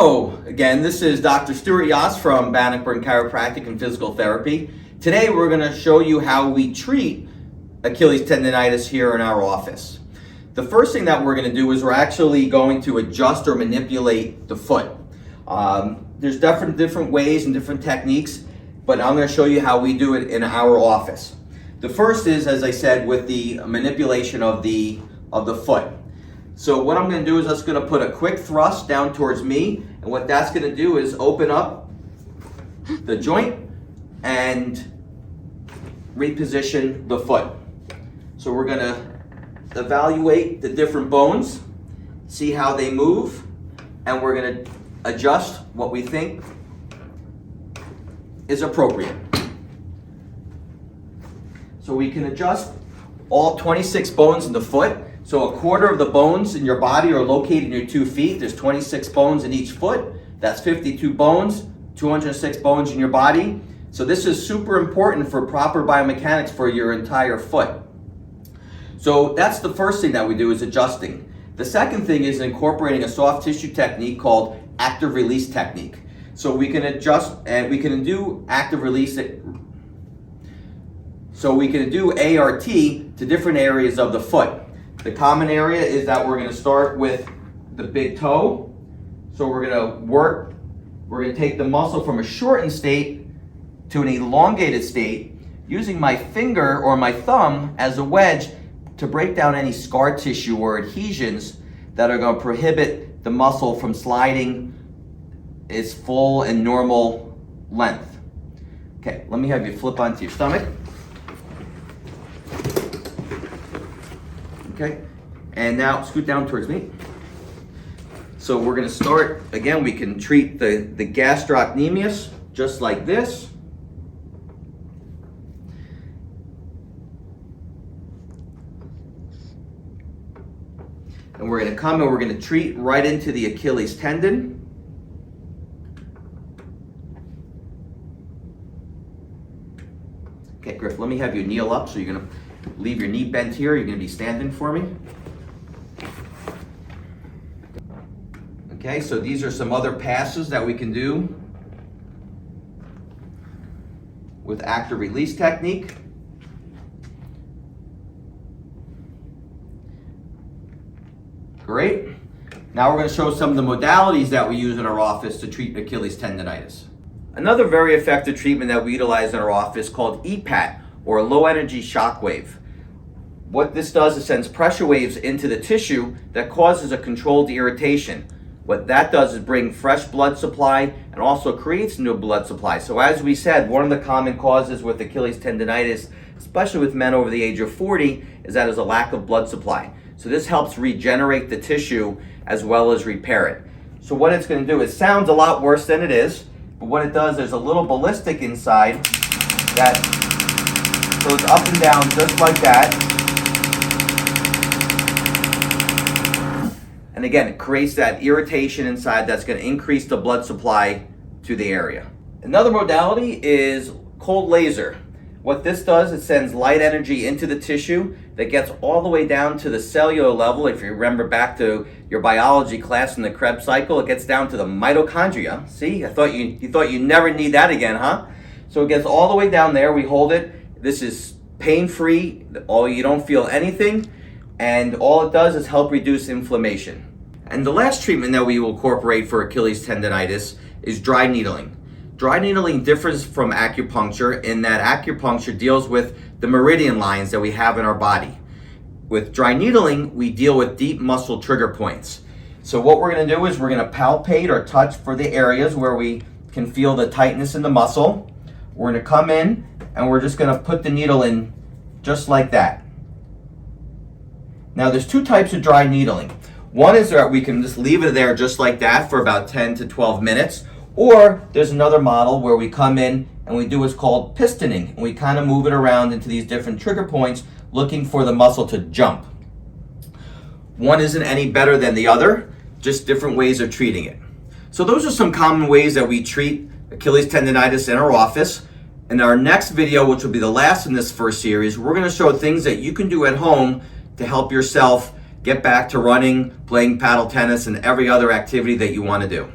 Hello, again, this is Dr. Stuart Yoss from Bannockburn Chiropractic and Physical Therapy. Today we're going to show you how we treat Achilles tendonitis here in our office. The first thing that we're going to do is we're actually going to adjust or manipulate the foot. There's different ways and different techniques, but I'm going to show you how we do it in our office. The first is, as I said, with the manipulation of the foot. So what I'm going to do is I'm just going to put a quick thrust down towards me, and what that's going to do is open up the joint and reposition the foot. So we're going to evaluate the different bones, see how they move, and we're going to adjust what we think is appropriate. So we can adjust all 26 bones in the foot. So a quarter of the bones in your body are located in your 2 feet. There's 26 bones in each foot. That's 52 bones, 206 bones in your body. So this is super important for proper biomechanics for your entire foot. So that's the first thing that we do, is adjusting. The second thing is incorporating a soft tissue technique called active release technique. So we can adjust and we can do active release. So we can do ART to different areas of the foot. The common area is that we're going to start with the big toe. So we're going to take the muscle from a shortened state to an elongated state, using my finger or my thumb as a wedge to break down any scar tissue or adhesions that are going to prohibit the muscle from sliding its full and normal length. Okay, let me have you flip onto your stomach. Okay, and now scoot down towards me. So we're going to start, again, we can treat the gastrocnemius just like this. And we're going to come and we're going to treat right into the Achilles tendon. Okay, Griff, let me have you kneel up. So you're going to leave your knee bent here. You're going to be standing for me. Okay, so these are some other passes that we can do with active release technique. Great. Now we're going to show some of the modalities that we use in our office to treat Achilles tendonitis. Another very effective treatment that we utilize in our office is called EPAT, or low energy shock wave. What this does is sends pressure waves into the tissue that causes a controlled irritation. What that does is bring fresh blood supply and also creates new blood supply. So as we said, one of the common causes with Achilles tendonitis, especially with men over the age of 40, is that there's a lack of blood supply. So this helps regenerate the tissue as well as repair it. So what it's going to do, it sounds a lot worse than it is, but what it does, there's a little ballistic inside that goes up and down just like that. And again, it creates that irritation inside that's going to increase the blood supply to the area. Another modality is cold laser. What this does, it sends light energy into the tissue that gets all the way down to the cellular level. If you remember back to your biology class in the Krebs cycle, it gets down to the mitochondria. See, you thought you never need that again, huh? So it gets all the way down there. We hold it. This is pain-free. You don't feel anything, and all it does is help reduce inflammation. And the last treatment that we will incorporate for Achilles tendonitis is dry needling. Dry needling differs from acupuncture in that acupuncture deals with the meridian lines that we have in our body. With dry needling, we deal with deep muscle trigger points. So what we're going to do is we're going to palpate or touch for the areas where we can feel the tightness in the muscle. We're going to come in and we're just going to put the needle in just like that. Now there's two types of dry needling. One is that we can just leave it there just like that for about 10 to 12 minutes. Or there's another model where we come in and we do what's called pistoning. And we kind of move it around into these different trigger points looking for the muscle to jump. One isn't any better than the other, just different ways of treating it. So those are some common ways that we treat Achilles tendonitis in our office. In our next video, which will be the last in this first series, we're going to show things that you can do at home to help yourself get back to running, playing paddle tennis, and every other activity that you want to do.